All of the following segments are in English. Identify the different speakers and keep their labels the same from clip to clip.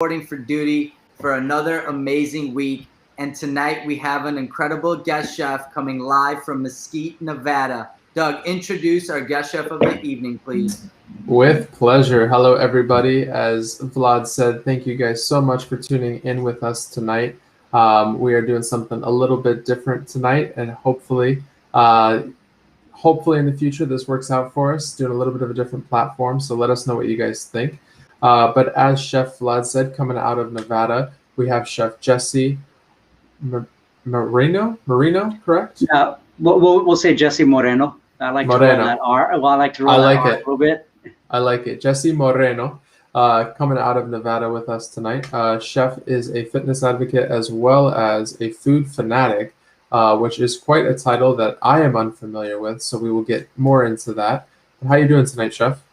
Speaker 1: reporting for duty for another amazing week. And tonight we have an incredible guest chef coming live from Mesquite, Nevada. Doug, introduce our guest chef of the evening, please.
Speaker 2: With pleasure. Hello, everybody. As Vlad said, thank you guys so much for tuning in with us tonight. We are doing something a little bit different tonight, and hopefully in the future this works out for us, doing a little bit of a different platform. So let us know what you guys think. But as Chef Vlad said, coming out of Nevada, we have Chef Jesse Moreno, correct?
Speaker 3: Yeah, we'll say Jesse Moreno. I like to roll that R. Well, I like to roll that R a little bit.
Speaker 2: I like it. Jesse Moreno, coming out of Nevada with us tonight. Chef is a fitness advocate as well as a food fanatic, which is quite a title that I am unfamiliar with, so we will get more into that. How are you doing tonight, Chef?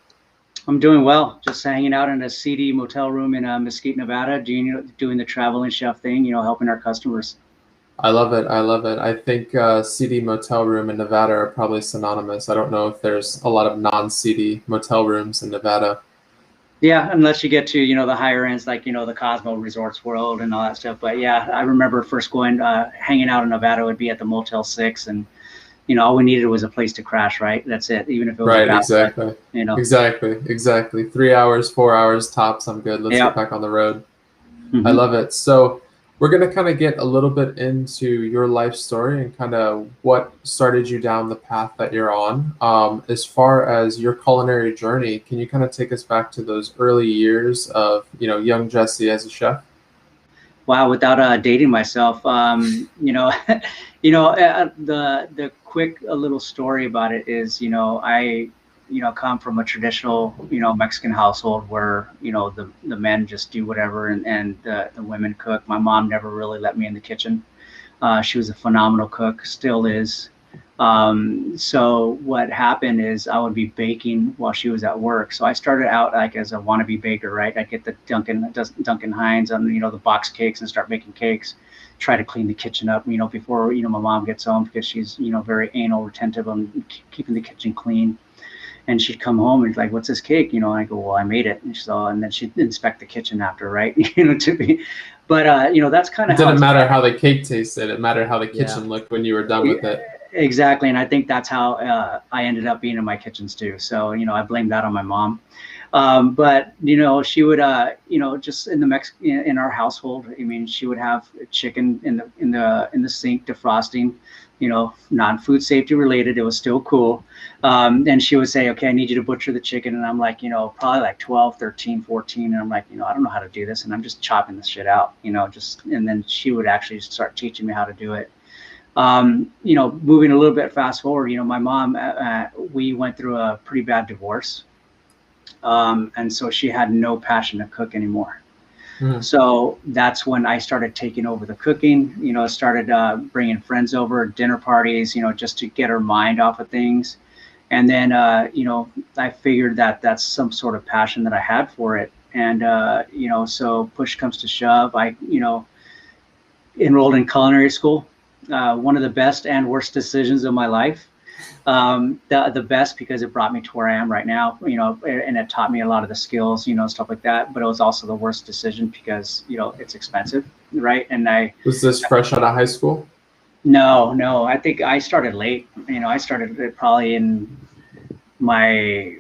Speaker 3: I'm doing well. Just hanging out in a seedy motel room in Mesquite, Nevada, doing the traveling chef thing, helping our customers.
Speaker 2: I love it. I think seedy motel room in Nevada are probably synonymous. I don't know if there's a lot of non-seedy motel rooms in Nevada.
Speaker 3: Yeah, unless you get to, the higher ends, like, the Cosmo Resorts World and all that stuff. But yeah, I remember first going, hanging out in Nevada would be at the Motel 6, and, all we needed was a place to crash, right? That's it, even if it was
Speaker 2: right, exactly. Exactly. 3 hours, 4 hours tops, I'm good. Let's get back on the road. Mm-hmm. I love it. So we're going to kind of get a little bit into your life story and kind of what started you down the path that you're on. As far as your culinary journey, can you kind of take us back to those early years of, young Jesse as a chef?
Speaker 3: Wow, without dating myself, the quick little story about it is, I come from a traditional, Mexican household where, the men just do whatever and the women cook. My mom never really let me in the kitchen. She was a phenomenal cook, still is. So what happened is I would be baking while she was at work. So I started out like as a wannabe baker, right? I'd get the Duncan Hines on, the box cakes and start making cakes, try to clean the kitchen up, before, my mom gets home, because she's, very anal retentive on keeping the kitchen clean. And she'd come home and like, what's this cake? And I go, well, I made it. And then she'd inspect the kitchen after, right? But that's kind of
Speaker 2: it didn't matter how the cake tasted. It mattered how the kitchen looked when you were done with it.
Speaker 3: Exactly. And I think that's how I ended up being in my kitchens too. So, I blame that on my mom. But, she would, just in our household, she would have chicken in the sink defrosting, non-food safety related. It was still cool. And she would say, okay, I need you to butcher the chicken. And I'm like, probably like 12, 13, 14. And I'm like, I don't know how to do this. And I'm just chopping this shit out, and then she would actually start teaching me how to do it. Moving a little bit fast forward, my mom, we went through a pretty bad divorce. And so she had no passion to cook anymore. Mm-hmm. So that's when I started taking over the cooking, started bringing friends over, dinner parties, just to get her mind off of things. And then, I figured that that's some sort of passion that I had for it. And, so push comes to shove, I, enrolled in culinary school. One of the best and worst decisions of my life. The best because it brought me to where I am right now, and it taught me a lot of the skills, stuff like that. But it was also the worst decision because, it's expensive, right? And
Speaker 2: was this fresh out of high school?
Speaker 3: No, I think I started late. I started probably in my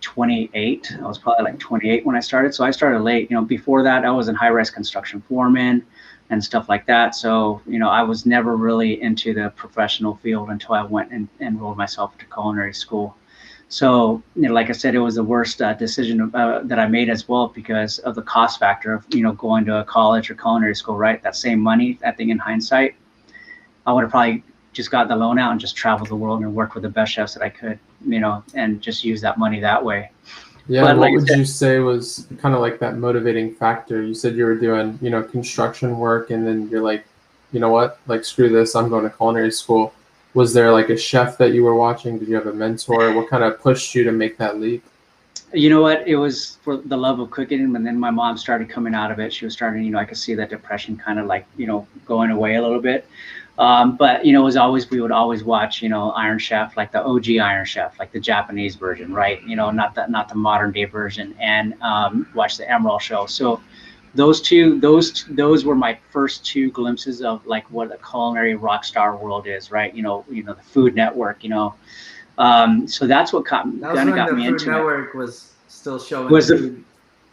Speaker 3: 28. I was probably like 28 when I started. So I started late. Before that, I was in high-rise construction foreman and stuff like that. So, I was never really into the professional field until I went and enrolled myself into culinary school. So, like I said, it was the worst decision that I made as well because of the cost factor of, going to a college or culinary school, right? That same money, I think in hindsight, I would have probably just got the loan out and just traveled the world and worked with the best chefs that I could, and just use that money that way.
Speaker 2: Yeah, but what would you say was kind of like that motivating factor? You said you were doing, construction work, and then you're like, you know what, like, screw this, I'm going to culinary school. Was there like a chef that you were watching? Did you have a mentor? What kind of pushed you to make that leap?
Speaker 3: You know what, it was for the love of cooking. And then my mom started coming out of it. She was starting, I could see that depression kind of like, going away a little bit. But, it was always, we would always watch, Iron Chef, like the OG Iron Chef, like the Japanese version, right? Not the modern day version, and watch the Emerald show. So those were my first two glimpses of like what a culinary rock star world is, right? The Food Network, so that's what kind
Speaker 1: That was
Speaker 3: of
Speaker 1: when
Speaker 3: got
Speaker 1: the
Speaker 3: me
Speaker 1: Food
Speaker 3: into it.
Speaker 1: Network was still showing
Speaker 3: Was the
Speaker 1: food.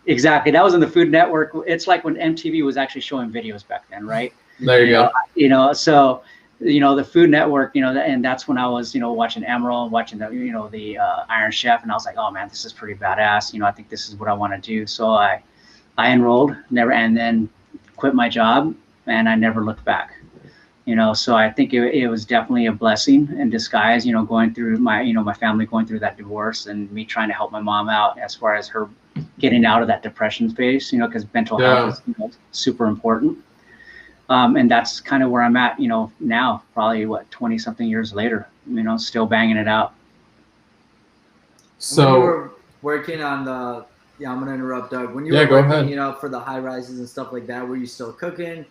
Speaker 3: Exactly, that was in the Food Network. It's like when MTV was actually showing videos back then, right?
Speaker 2: There you go.
Speaker 3: So the Food Network, and that's when I was, watching Emerald, watching the Iron Chef, and I was like, oh man, this is pretty badass. I think this is what I want to do. So I enrolled, and then quit my job, and I never looked back. So I think it was definitely a blessing in disguise. Going through my family going through that divorce, and me trying to help my mom out as far as her getting out of that depression phase. Because mental health is super important. And that's kind of where I'm at, now, probably 20 something years later, still banging it out.
Speaker 1: So when you were working on the, I'm going to interrupt, Doug. When you were working, for the high rises and stuff like that, were you still cooking?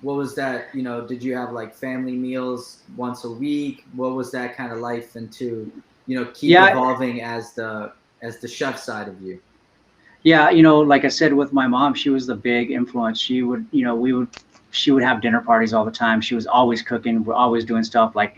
Speaker 1: What was that, did you have like family meals once a week? What was that kind of life, and to, keep evolving as the chef side of you?
Speaker 3: Yeah. Like I said, with my mom, she was the big influence. She would, she would have dinner parties all the time. She was always cooking, always doing stuff like,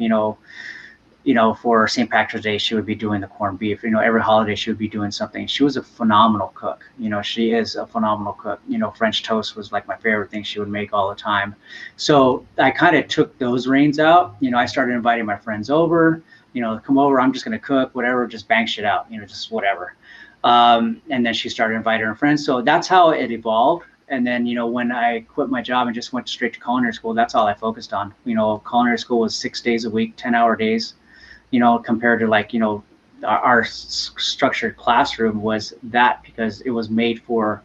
Speaker 3: for St. Patrick's Day, she would be doing the corned beef. Every holiday she would be doing something. She was a phenomenal cook. She is a phenomenal cook. French toast was like my favorite thing she would make all the time. So I kind of took those reins out. I started inviting my friends over, come over, I'm just going to cook, whatever, just bang shit out, just whatever. And then she started inviting her friends. So that's how it evolved. And then, when I quit my job and just went straight to culinary school, that's all I focused on. Culinary school was 6 days a week, 10-hour days. Compared to like, our structured classroom was that, because it was made for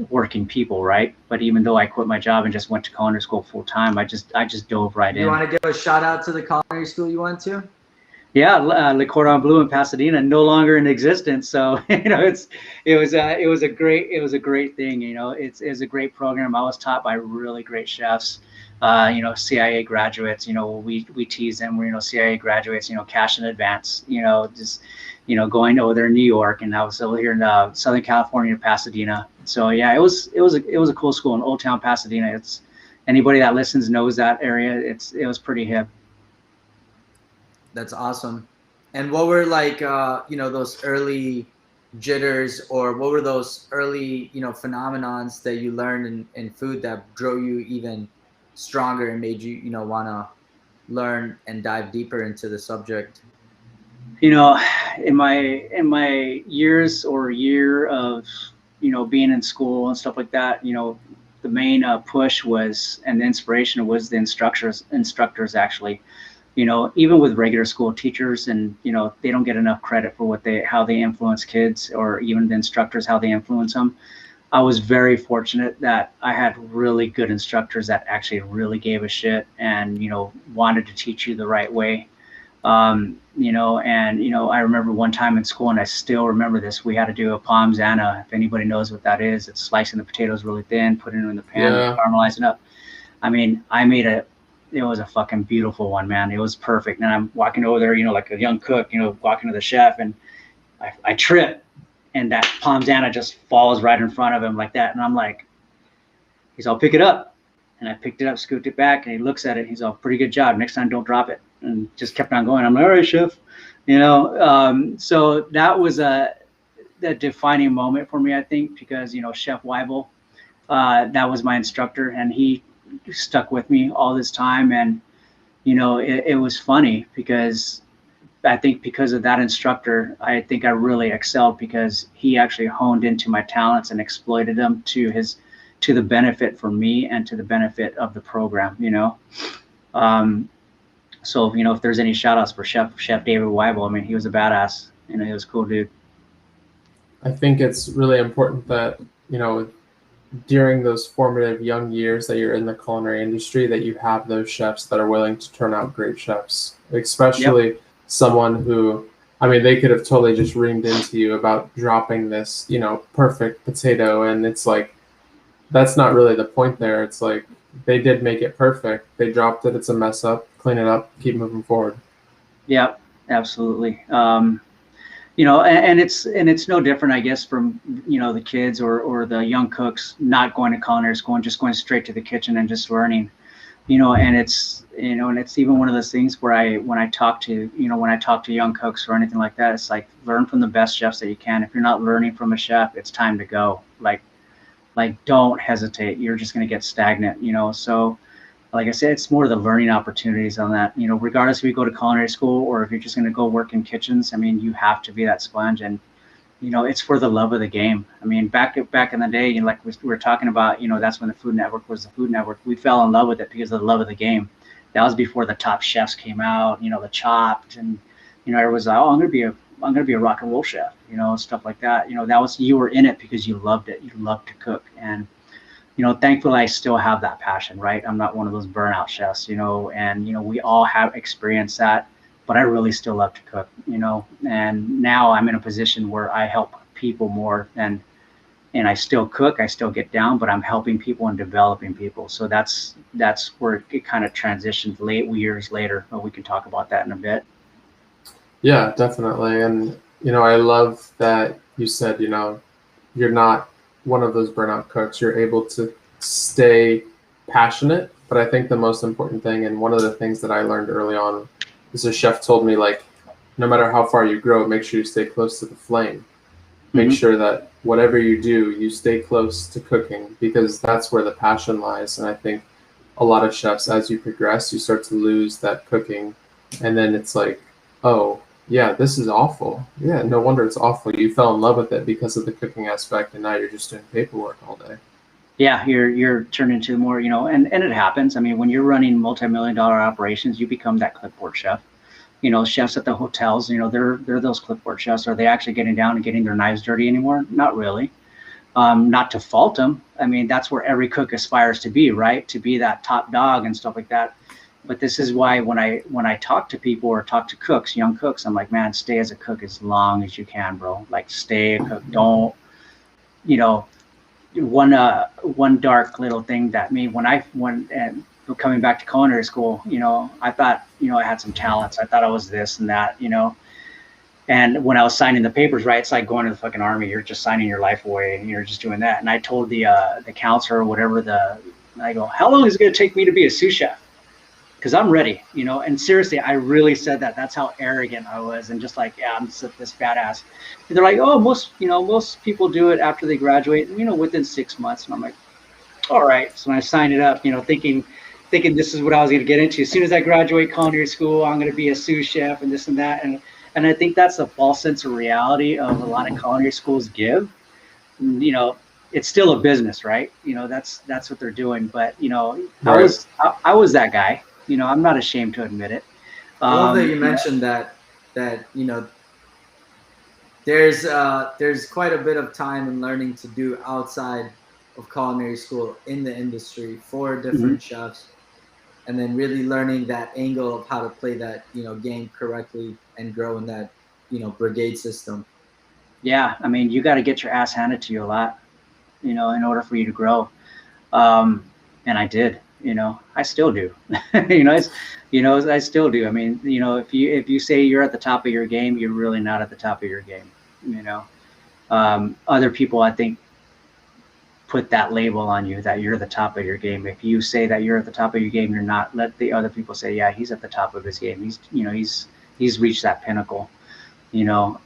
Speaker 3: working people, right? But even though I quit my job and just went to culinary school full time, I just dove right in.
Speaker 1: You want to give a shout out to the culinary school you went to?
Speaker 3: Yeah, Le Cordon Bleu in Pasadena, no longer in existence. So it was a great thing. It's a great program. I was taught by really great chefs. CIA graduates. We tease them. We're CIA graduates. Cash in advance. Just going over there in New York, and I was over here in Southern California, Pasadena. So yeah, it was a cool school in Old Town Pasadena. It's anybody that listens knows that area. It was pretty hip.
Speaker 1: That's awesome. And what were like, those early jitters, or what were those early, phenomenons that you learned in food that drove you even stronger and made you, want to learn and dive deeper into the subject?
Speaker 3: In my years or year of, being in school and stuff like that, the main push was, and the inspiration was the instructors actually. Even with regular school teachers, and they don't get enough credit for how they influence kids, or even the instructors, how they influence them. I was very fortunate that I had really good instructors that actually really gave a shit, and wanted to teach you the right way. I remember one time in school, and I still remember this, we had to do a parmesan. If anybody knows what that is, it's slicing the potatoes really thin, putting them in the pan, and caramelizing up. I mean, it was a fucking beautiful one, man. It was perfect. And I'm walking over there, like a young cook, walking to the chef, and I trip, and that parmesan just falls right in front of him like that. And I'm like, he's all, pick it up. And I picked it up, scooped it back, and he looks at it. He's all, pretty good job. Next time, don't drop it. And just kept on going. I'm like, all right, chef. So that was a defining moment for me, I think, because, Chef Weibel, that was my instructor, and he stuck with me all this time. And it was funny, because I think because of that instructor, I think I really excelled, because he actually honed into my talents and exploited them to the benefit for me and to the benefit of the program. So if there's any shout outs for Chef David Weibel, I mean, he was a badass. He was a cool dude.
Speaker 2: I think it's really important that during those formative young years that you're in the culinary industry, that you have those chefs that are willing to turn out great chefs, especially someone who, I mean, they could have totally just reamed into you about dropping this, perfect potato. And it's like, that's not really the point there. It's like, they did make it perfect. They dropped it. It's a mess up. Clean it up. Keep moving forward.
Speaker 3: Yeah, absolutely. you know, and it's no different, I guess, from, you know, the kids or the young cooks not going to culinary school and just going straight to the kitchen and just learning, you know. And it's, you know, and it's even one of those things where when I talk to young cooks or anything like that, it's like, learn from the best chefs that you can. If you're not learning from a chef, it's time to go. Like don't hesitate. You're just going to get stagnant, you know. So like I said, it's more the learning opportunities on that, you know, regardless if you go to culinary school or if you're just going to go work in kitchens. I mean, you have to be that sponge, and, you know, it's for the love of the game. I mean, back in the day, you know, like we were talking about, you know, that's when the Food Network was the Food Network. We fell in love with it because of the love of the game. That was before the top chefs came out, you know, the Chopped, and, you know, everyone's like, oh, I'm going to be a rock and roll chef, you know, stuff like that. You know, you were in it because you loved it. You loved to cook. And, you know, thankfully I still have that passion, right? I'm not one of those burnout chefs, you know, and, you know, we all have experienced that, but I really still love to cook, you know. And now I'm in a position where I help people more and I still cook, I still get down, but I'm helping people and developing people. So that's where it kind of transitioned years later, but we can talk about that in a bit.
Speaker 2: Yeah, definitely. And, you know, I love that you said, you know, you're not one of those burnout cooks. You're able to stay passionate. But I think the most important thing, and one of the things that I learned early on, is a chef told me, like, no matter how far you grow, make sure you stay close to the flame. Make sure that whatever you do, you stay close to cooking, because that's where the passion lies. And I think a lot of chefs, as you progress, you start to lose that cooking. And then it's like, oh, yeah, this is awful. Yeah, no wonder it's awful. You fell in love with it because of the cooking aspect, and now you're just doing paperwork all day.
Speaker 3: Yeah, you're turned into more, you know, and it happens. I mean, when you're running multi-million-dollar operations, you become that clipboard chef. You know, chefs at the hotels, you know, they're those clipboard chefs. Are they actually getting down and getting their knives dirty anymore? Not really. Not to fault them. I mean, that's where every cook aspires to be, right? To be that top dog and stuff like that. But this is why when I talk to people or talk to cooks, young cooks, I'm like, man, stay as a cook as long as you can, bro. Like, stay a cook. Don't, you know, one dark little thing that when coming back to culinary school, you know, I thought, you know, I had some talents. I thought I was this and that, you know. And when I was signing the papers, right, it's like going to the fucking army. You're just signing your life away and you're just doing that. And I told the counselor or whatever, I go, how long is it going to take me to be a sous chef? Because I'm ready, you know. And seriously, I really said that. That's how arrogant I was, and just like, yeah, I'm just this badass. And they're like, oh, most people do it after they graduate, you know, within 6 months. And I'm like, all right. So when I signed it up, you know, thinking this is what I was going to get into. As soon as I graduate culinary school, I'm going to be a sous chef and this and that. And I think that's a false sense of reality of a lot of culinary schools give. You know, it's still a business, right? You know, that's what they're doing. But, you know, right. I was that guy. You know, I'm not ashamed to admit it.
Speaker 1: I love that you mentioned that, you know, there's quite a bit of time and learning to do outside of culinary school in the industry for different chefs, and then really learning that angle of how to play that, you know, game correctly and grow in that, you know, brigade system.
Speaker 3: Yeah, I mean, you got to get your ass handed to you a lot, you know, in order for you to grow. And I did. You know, I still do. I still do. I mean, you know, if you say you're at the top of your game, you're really not at the top of your game. You know, other people, I think, put that label on you that you're the top of your game. If you say that you're at the top of your game, you're not. Let the other people say, yeah, he's at the top of his game. He's reached that pinnacle. You know,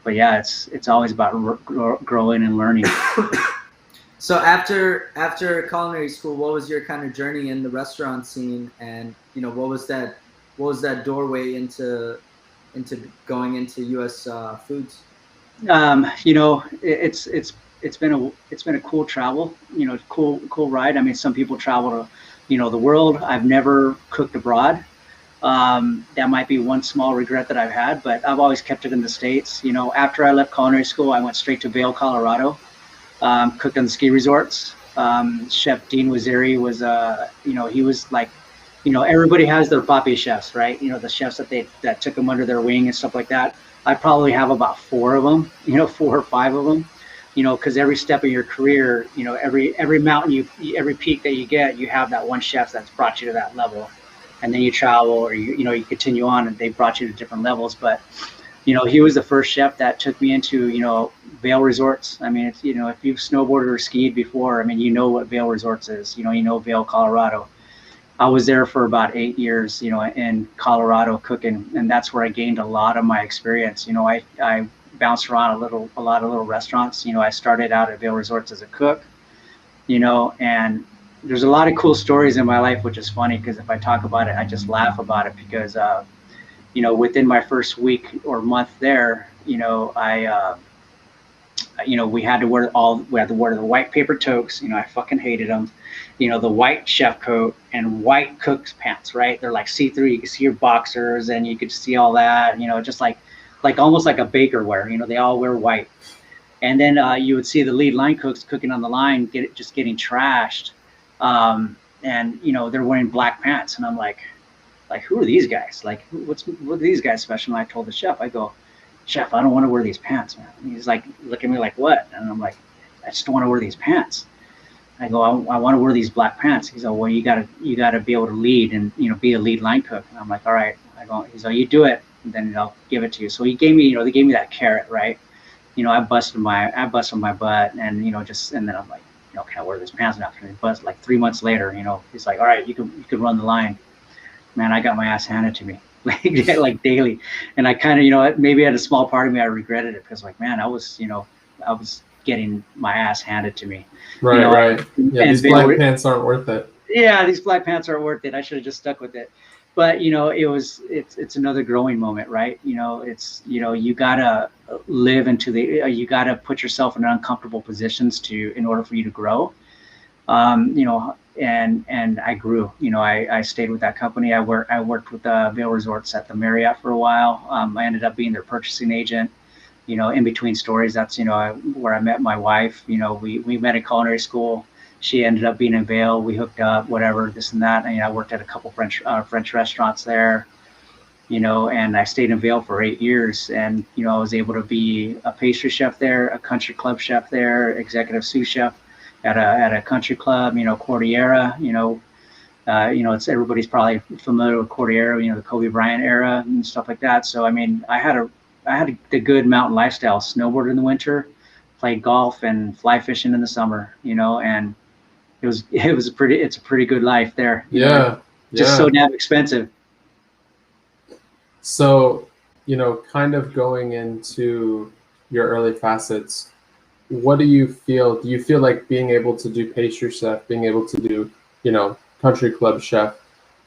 Speaker 3: but yeah, it's always about growing and learning.
Speaker 1: So after culinary school, what was your kind of journey in the restaurant scene, and, you know, what was that doorway into going into U.S. foods?
Speaker 3: You know, it's been a cool travel, you know, cool ride. I mean, some people travel to, you know, the world. I've never cooked abroad. That might be one small regret that I've had, but I've always kept it in the States. You know, after I left culinary school, I went straight to Vail, Colorado. Cooked on the ski resorts. Chef Dean Waziri was, you know, he was like, you know, everybody has their papi chefs, right? You know, the chefs that took them under their wing and stuff like that. I probably have about 4 of them, you know, 4 or 5 of them, you know, because every step of your career, you know, every mountain every peak that you get, you have that one chef that's brought you to that level, and then you travel or you continue on and they brought you to different levels. But he was the first chef that took me into, Vail Resorts. I mean, if you've snowboarded or skied before, I mean, what Vail Resorts is. Vail, Colorado. I was there for about 8 years, in Colorado cooking, and that's where I gained a lot of my experience. I bounced around a lot of little restaurants. I started out at Vail Resorts as a cook, and there's a lot of cool stories in my life, which is funny because if I talk about it, I just laugh about it because, within my first week or month there, we had to wear the white paper toques. I fucking hated them. The white chef coat and white cook's pants, right? They're like see-through. You can see your boxers and you could see all that, just like almost like a baker wear, they all wear white. And then you would see the lead line cooks cooking on the line, just getting trashed. And, they're wearing black pants. And I'm like, who are these guys? Like, what are these guys special? And I told the chef, I go, chef, I don't want to wear these pants, man. And he's like, look at me like, what? And I'm like, I just don't want to wear these pants. I go, I want to wear these black pants. He's like, well, you gotta be able to lead and, be a lead line cook. And I'm like, all right. He's like, you do it, and then I'll give it to you. So he gave me, they gave me that carrot, right? I busted my butt, and, and then I'm like, can I wear these pants now? But like 3 months later, he's like, all right, you can run the line. Man, I got my ass handed to me like daily. And I kind of, maybe at a small part of me, I regretted it because like, man, I was getting my ass handed to me.
Speaker 2: Right. Yeah, these black pants aren't worth it.
Speaker 3: Yeah, these black pants aren't worth it. I should have just stuck with it. But, it's another growing moment, right? You gotta live you gotta put yourself in uncomfortable positions in order for you to grow. And I grew. I stayed with that company. I worked with Vail Resorts at the Marriott for a while. I ended up being their purchasing agent. In between stories, that's where I met my wife. We met in culinary school. She ended up being in Vail. We hooked up, whatever, this and that. And I worked at a couple French restaurants there. And I stayed in Vail for 8 years. And I was able to be a pastry chef there, a country club chef there, executive sous chef at a country club, Cordillera, it's everybody's probably familiar with Cordillera, the Kobe Bryant era and stuff like that. So, I mean, I had the good mountain lifestyle, snowboard in the winter, played golf and fly fishing in the summer, and it's a pretty good life there. Just so damn expensive.
Speaker 2: So, kind of going into your early facets, what do you feel? Do you feel like being able to do pastry chef, being able to do, country club chef,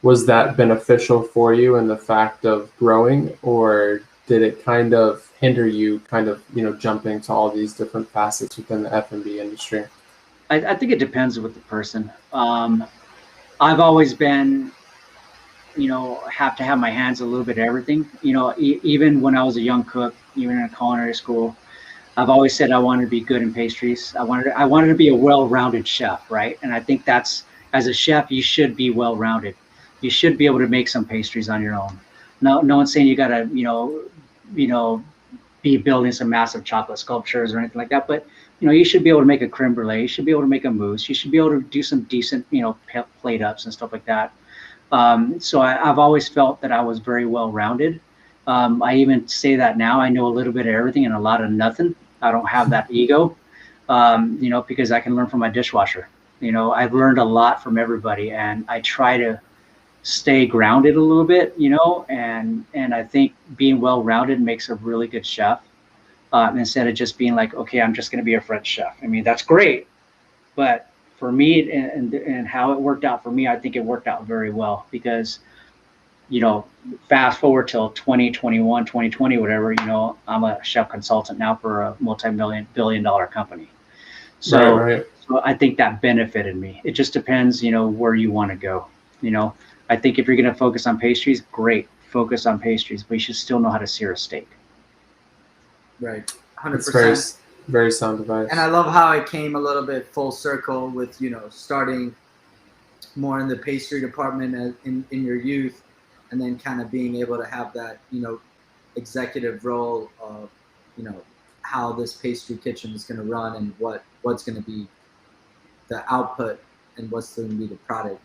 Speaker 2: was that beneficial for you in the fact of growing, or did it kind of hinder you jumping to all these different facets within the F&B industry?
Speaker 3: I think it depends with the person. I've always been, have to have my hands a little bit of everything. Even when I was a young cook, even in a culinary school, I've always said I wanted to be good in pastries. I wanted to be a well-rounded chef, right? And I think that's, as a chef, you should be well-rounded. You should be able to make some pastries on your own. No one's saying you gotta, be building some massive chocolate sculptures or anything like that. But you should be able to make a creme brulee. You should be able to make a mousse. You should be able to do some decent, plate ups and stuff like that. So I've always felt that I was very well-rounded. I even say that now. I know a little bit of everything and a lot of nothing. I don't have that ego, because I can learn from my dishwasher. I've learned a lot from everybody, and I try to stay grounded a little bit, and I think being well-rounded makes a really good chef, instead of just being like, okay, I'm just going to be a French chef. I mean, that's great, but for me and how it worked out for me, I think it worked out very well because, fast forward till 2021, 2020, whatever, I'm a chef consultant now for a multi-billion-dollar company. So,
Speaker 2: right.
Speaker 3: So I think that benefited me. It just depends, where you want to go. I think if you're going to focus on pastries, great, focus on pastries, but you should still know how to sear a steak.
Speaker 1: Right, 100%.
Speaker 2: It's very, very sound advice.
Speaker 1: And I love how it came a little bit full circle with, starting more in the pastry department in your youth, and then kind of being able to have that, executive role of, how this pastry kitchen is going to run and what's going to be the output and what's going to be the product.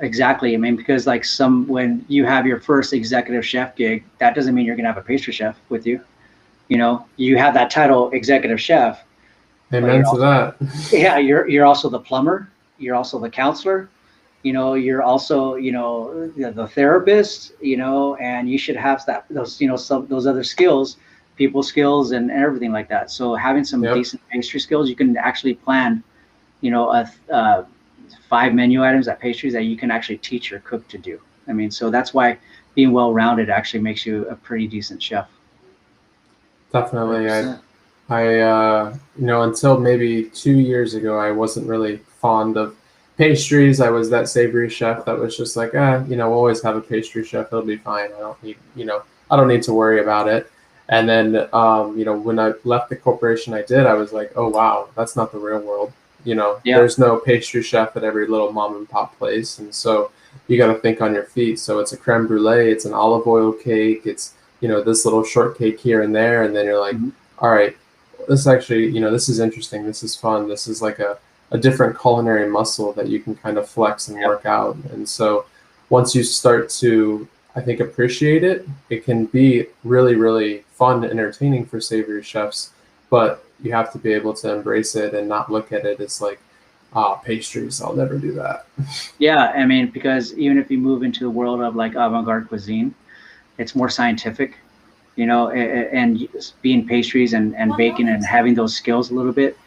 Speaker 3: Exactly. I mean, because like when you have your first executive chef gig, that doesn't mean you're gonna have a pastry chef with you. You know, you have that title, executive chef, but
Speaker 2: Amen to that.
Speaker 3: yeah, you're also the plumber. You're also the counselor. You know, you're also, you know, the therapist. You know, and you should have those, you know, some those other skills, people skills, and everything like that. So having some
Speaker 2: Yep.
Speaker 3: decent pastry skills, you can actually plan, you know, 5 menu items at pastries that you can actually teach your cook to do. I mean, so that's why being well-rounded actually makes you a pretty decent chef.
Speaker 2: Definitely.
Speaker 1: 100%.
Speaker 2: You know, until maybe 2 years ago, I wasn't really fond of pastries. I was that savory chef that was just like, you know, we'll always have a pastry chef. It'll be fine. I don't need, you know, I don't need to worry about it. And then, you know, when I left the corporation I did, I was like, oh, wow, that's not the real world. You know, there's no pastry chef at every little mom and pop place. And so you got to think on your feet. So it's a creme brulee, it's an olive oil cake, it's, you know, this little shortcake here and there. And then you're like, all right, this actually, you know, this is interesting. This is fun. This is like a different culinary muscle that you can kind of flex and work out. And so once you start to, I think, appreciate it, it can be really, really fun and entertaining for savory chefs, but you have to be able to embrace it and not look at it as like, pastries, I'll never do that.
Speaker 3: Yeah, I mean, because even if you move into the world of like avant-garde cuisine, it's more scientific, you know, and being pastries and baking and having those skills a little bit,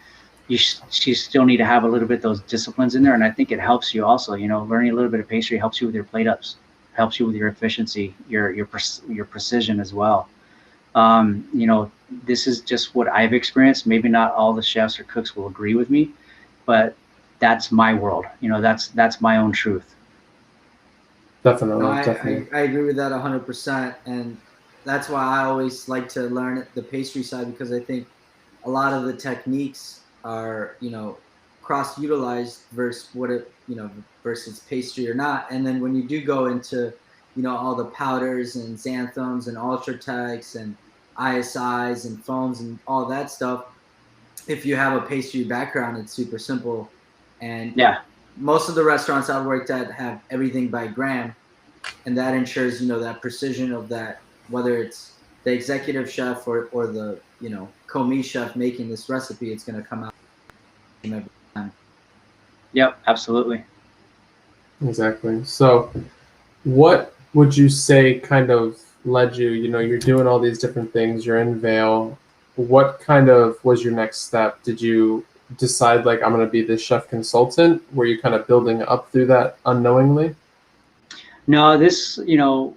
Speaker 3: you still need to have a little bit of those disciplines in there. And I think it helps you also, you know, learning a little bit of pastry helps you with your plate ups, helps you with your efficiency, your precision as well. You know, this is just what I've experienced. Maybe not all the chefs or cooks will agree with me, but that's my world. You know, that's my own truth.
Speaker 2: Definitely,
Speaker 1: No,
Speaker 2: definitely.
Speaker 1: I agree with that 100%. And that's why I always like to learn the pastry side, because I think a lot of the techniques are, you know, cross utilized versus you know, versus pastry or not. And then when you do go into, you know, all the powders and xanthrums and ultratex and ISIs and foams and all that stuff, if you have a pastry background, it's super simple. And most of the restaurants I've worked at have everything by gram, and that ensures, you know, that precision of that, whether it's the executive chef or the, you know, commis chef making this recipe, it's going to come out every time.
Speaker 3: Yep, absolutely.
Speaker 2: Exactly. So what would you say kind of led you, you know, you're doing all these different things, you're in Vail. What kind of was your next step? Did you decide like, I'm going to be this chef consultant? Were you kind of building up through that unknowingly?
Speaker 3: No, this, you know,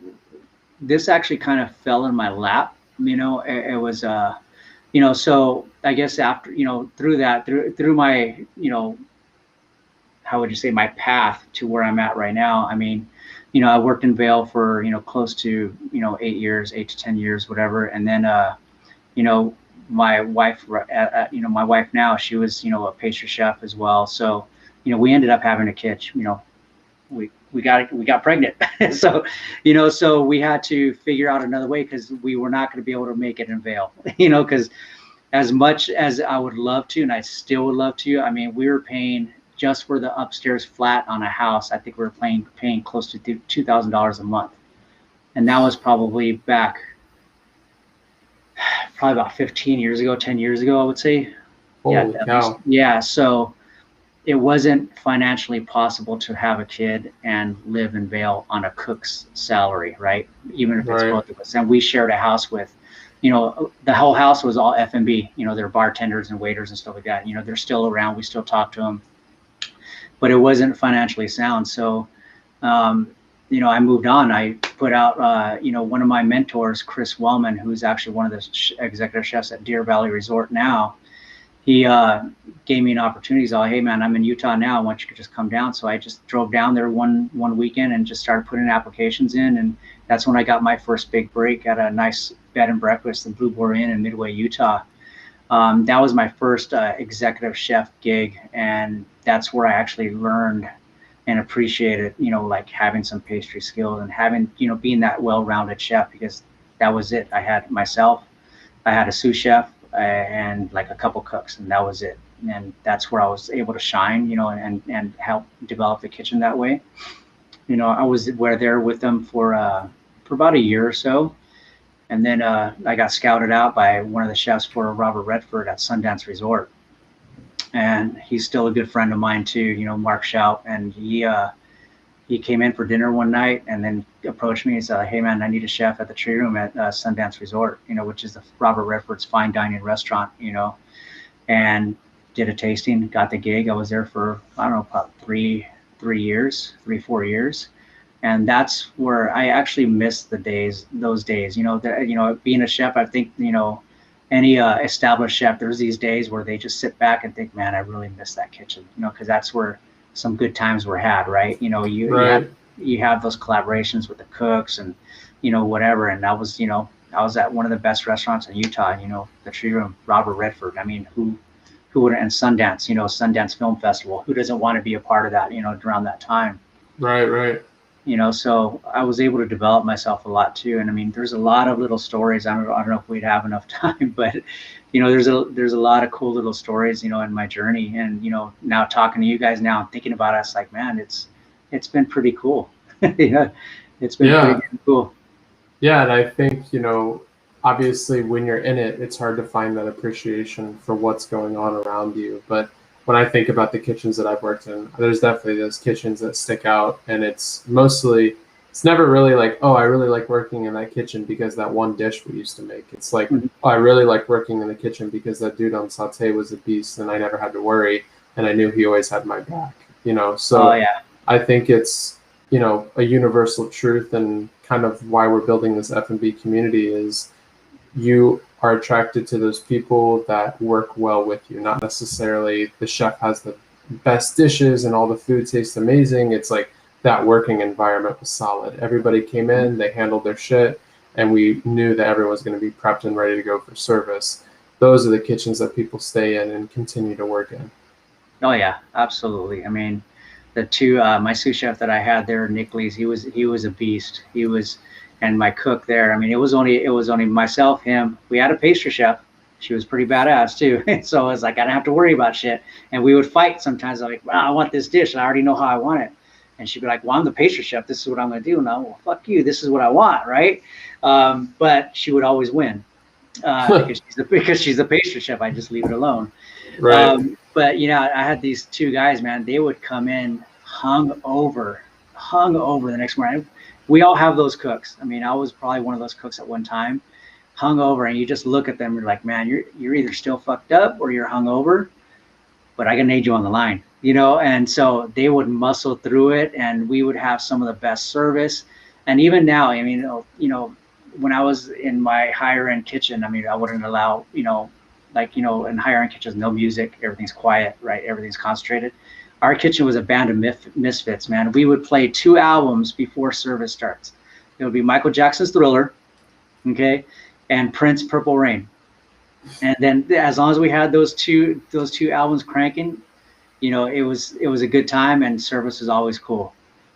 Speaker 3: this actually kind of fell in my lap. You know, it was, you know, so I guess after, you know, through my, you know, how would you say, my path to where I'm at right now. I mean, you know, I worked in Vail for, you know, close to, you know, 8 to 10 years, whatever. And then, you know, my wife, you know, my wife now, she was, you know, a pastry chef as well. So, you know, we ended up having a kid, you know, we got pregnant. So, you know, so we had to figure out another way, because we were not going to be able to make it in Vail, you know, because as much as I would love to, and I still would love to, I mean, we were paying just for the upstairs flat on a house. I think we were paying close to $2,000 a month. And that was probably back, probably about 15 years ago, 10 years ago, I would say.
Speaker 2: Holy cow.
Speaker 3: Yeah. So it wasn't financially possible to have a kid and live in Vail on a cook's salary, right? Even if it's both of us. And we shared a house with, you know, the whole house was all F&B, you know, they're bartenders and waiters and stuff like that. You know, they're still around. We still talk to them, but it wasn't financially sound. So, you know, I moved on. I put out, you know, one of my mentors, Chris Wellman, who's actually one of the executive chefs at Deer Valley Resort now. He gave me an opportunity. He's like, hey man, I'm in Utah now. I want you to just come down. So I just drove down there one weekend and just started putting applications in. And that's when I got my first big break at a nice bed and breakfast, the Blue Boar Inn in Midway, Utah. That was my first executive chef gig. And that's where I actually learned and appreciated, you know, like having some pastry skills and having, you know, being that well-rounded chef, because that was it. I had myself, I had a sous chef, and like a couple cooks, and that was it. And that's where I was able to shine, you know, and help develop the kitchen that way. I was there with them for about a year or so. And then I got scouted out by one of the chefs for Robert Redford at Sundance Resort. And he's still a good friend of mine too, Mark Shout. And he came in for dinner one night and then approached me and said, hey man, I need a chef at the Tree Room at Sundance Resort, which is the Robert Redford's fine dining restaurant, and did a tasting, got the gig. I was there for, I don't know, about 4 years. And that's where I actually miss those days, being a chef. I think, any established chef, there's these days where they just sit back and think, man, I really miss that kitchen, because that's where some good times were had, right? You have those collaborations with the cooks and, whatever. And that was, I was at one of the best restaurants in Utah, the Tree Room, Robert Redford. I mean, who would, and Sundance, Sundance Film Festival, who doesn't want to be a part of that, around that time.
Speaker 2: Right.
Speaker 3: So I was able to develop myself a lot too. And I mean, there's a lot of little stories. I don't know if we'd have enough time, but there's a lot of cool little stories, in my journey. And now talking to you guys now and thinking about us, like, man, it's been pretty cool. It's been pretty cool.
Speaker 2: Yeah, and I think obviously when you're in it, it's hard to find that appreciation for what's going on around you. But when I think about the kitchens that I've worked in, there's definitely those kitchens that stick out, and it's never really like, oh, I really like working in that kitchen because that one dish we used to make. It's like, oh, I really like working in the kitchen because that dude on saute was a beast and I never had to worry, and I knew he always had my back, So I think it's, a universal truth, and kind of why we're building this F&B community is you are attracted to those people that work well with you, not necessarily the chef has the best dishes and all the food tastes amazing. It's like that working environment was solid. Everybody came in, they handled their shit, and we knew that everyone was going to be prepped and ready to go for service. Those are the kitchens that people stay in and continue to work in.
Speaker 3: Oh yeah, absolutely. I mean, the two, my sous chef that I had there, Nick Lees, he was a beast. And my cook there, I mean, it was only myself, him. We had a pastry chef. She was pretty badass too. So I was like, I don't have to worry about shit. And we would fight sometimes. I'm like, wow, I want this dish. And I already know how I want it. And she'd be like, well, I'm the pastry chef. This is what I'm going to do. No, well, fuck you. This is what I want. Right. But she would always win because she's the pastry chef. I just leave it alone.
Speaker 2: Right.
Speaker 3: But I had these two guys, man, they would come in hung over the next morning. We all have those cooks. I mean, I was probably one of those cooks at one time, hung over, and you just look at them and you're like, man, you're either still fucked up or you're hung over, but I can need you on the line, and so they would muscle through it, and we would have some of the best service. And even now, I mean, when I was in my higher end kitchen, I mean, I wouldn't allow, in higher end kitchens, no music, everything's quiet, right? Everything's concentrated. Our kitchen was a band of misfits, man. We would play 2 albums before service starts. It would be Michael Jackson's Thriller, okay, and Prince Purple Rain. And then as long as we had those two albums cranking, it was a good time, and service was always cool.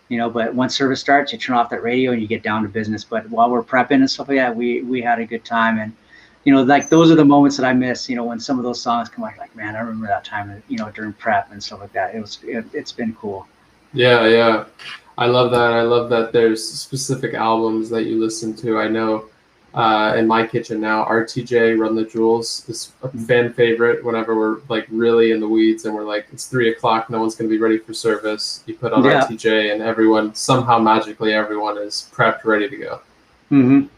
Speaker 3: But once service starts, you turn off that radio and you get down to business. But while we're prepping and stuff like that, we had a good time. And like those are the moments that I miss, when some of those songs come out, like, man, I remember that time, during prep and stuff like that. It's been cool.
Speaker 2: Yeah. I love that. I love that there's specific albums that you listen to. I know in my kitchen now, RTJ, Run the Jewels, is a fan favorite whenever we're like really in the weeds and we're like, it's 3 o'clock, no one's going to be ready for service. You put on RTJ and everyone is prepped, ready to go.
Speaker 3: Mm-hmm.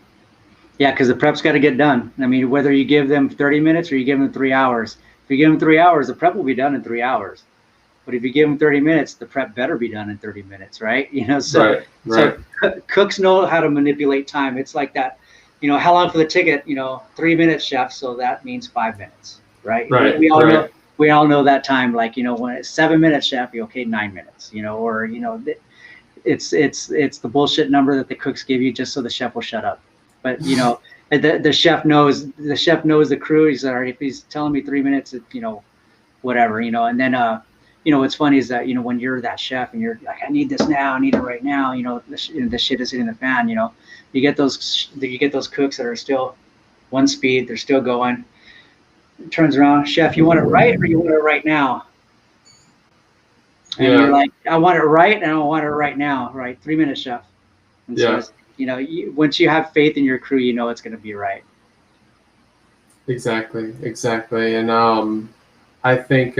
Speaker 3: Yeah, because the prep's got to get done. I mean, whether you give them 30 minutes or you give them 3 hours. If you give them 3 hours, the prep will be done in 3 hours. But if you give them 30 minutes, the prep better be done in 30 minutes, right? So cooks know how to manipulate time. It's like that, how long for the ticket? 3 minutes, chef. So that means 5 minutes, right? We all know that time. Like, when it's 7 minutes, chef, you okay, 9 minutes. It's the bullshit number that the cooks give you just so the chef will shut up. But the chef knows the crew. He's all right. If he's telling me 3 minutes, whatever, and then what's funny is that when you're that chef and you're like, I need this now, I need it right now, the shit is hitting the fan. You get those cooks that are still one speed, they're still going. It turns around, chef, you want it right or you want it right now? And you're like, I want it right, and I want it right now, right? 3 minutes, chef. And so, it's, you know, once you have faith in your crew, you know it's going to be right.
Speaker 2: Exactly. And I think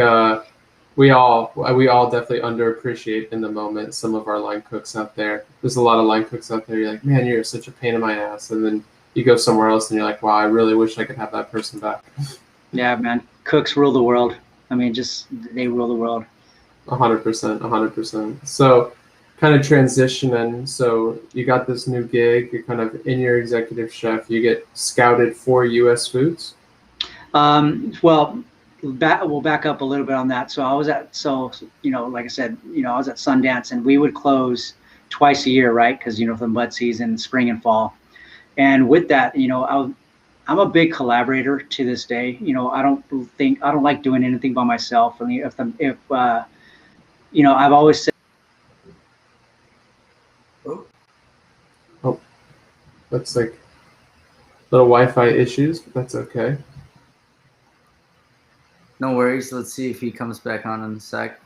Speaker 2: we all definitely underappreciate in the moment some of our line cooks out there. There's a lot of line cooks out there. You're like, man, you're such a pain in my ass, and then you go somewhere else and you're like, wow, I really wish I could have that person back.
Speaker 3: Yeah, man. Cooks rule the world. I mean, they rule the world.
Speaker 2: 100%. So kind of transitioning. So you got this new gig. You're kind of in your executive chef. You get scouted for U.S. Foods.
Speaker 3: Well, we'll back up a little bit on that. So like I said, I was at Sundance, and we would close twice a year, right? Because the mud season, spring and fall. And with that, I'm a big collaborator to this day. I don't like doing anything by myself. I mean, I've always said.
Speaker 2: Oh, that's like little Wi-Fi issues, but that's okay.
Speaker 1: No worries. Let's see if he comes back on in a sec.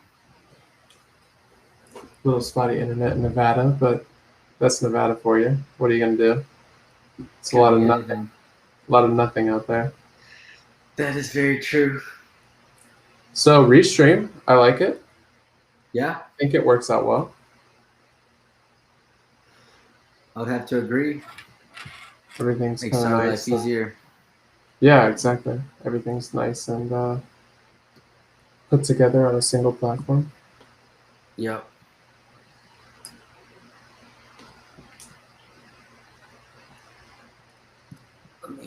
Speaker 2: Little spotty internet in Nevada, but that's Nevada for you. What are you gonna do? It's a lot of nothing. A lot of nothing out there.
Speaker 1: That is very true.
Speaker 2: So Restream, I like it.
Speaker 1: Yeah.
Speaker 2: I think it works out well.
Speaker 1: I would have to agree.
Speaker 2: Everything's
Speaker 1: makes our life easier.
Speaker 2: Yeah, exactly. Everything's nice and put together on a single platform.
Speaker 1: Yep.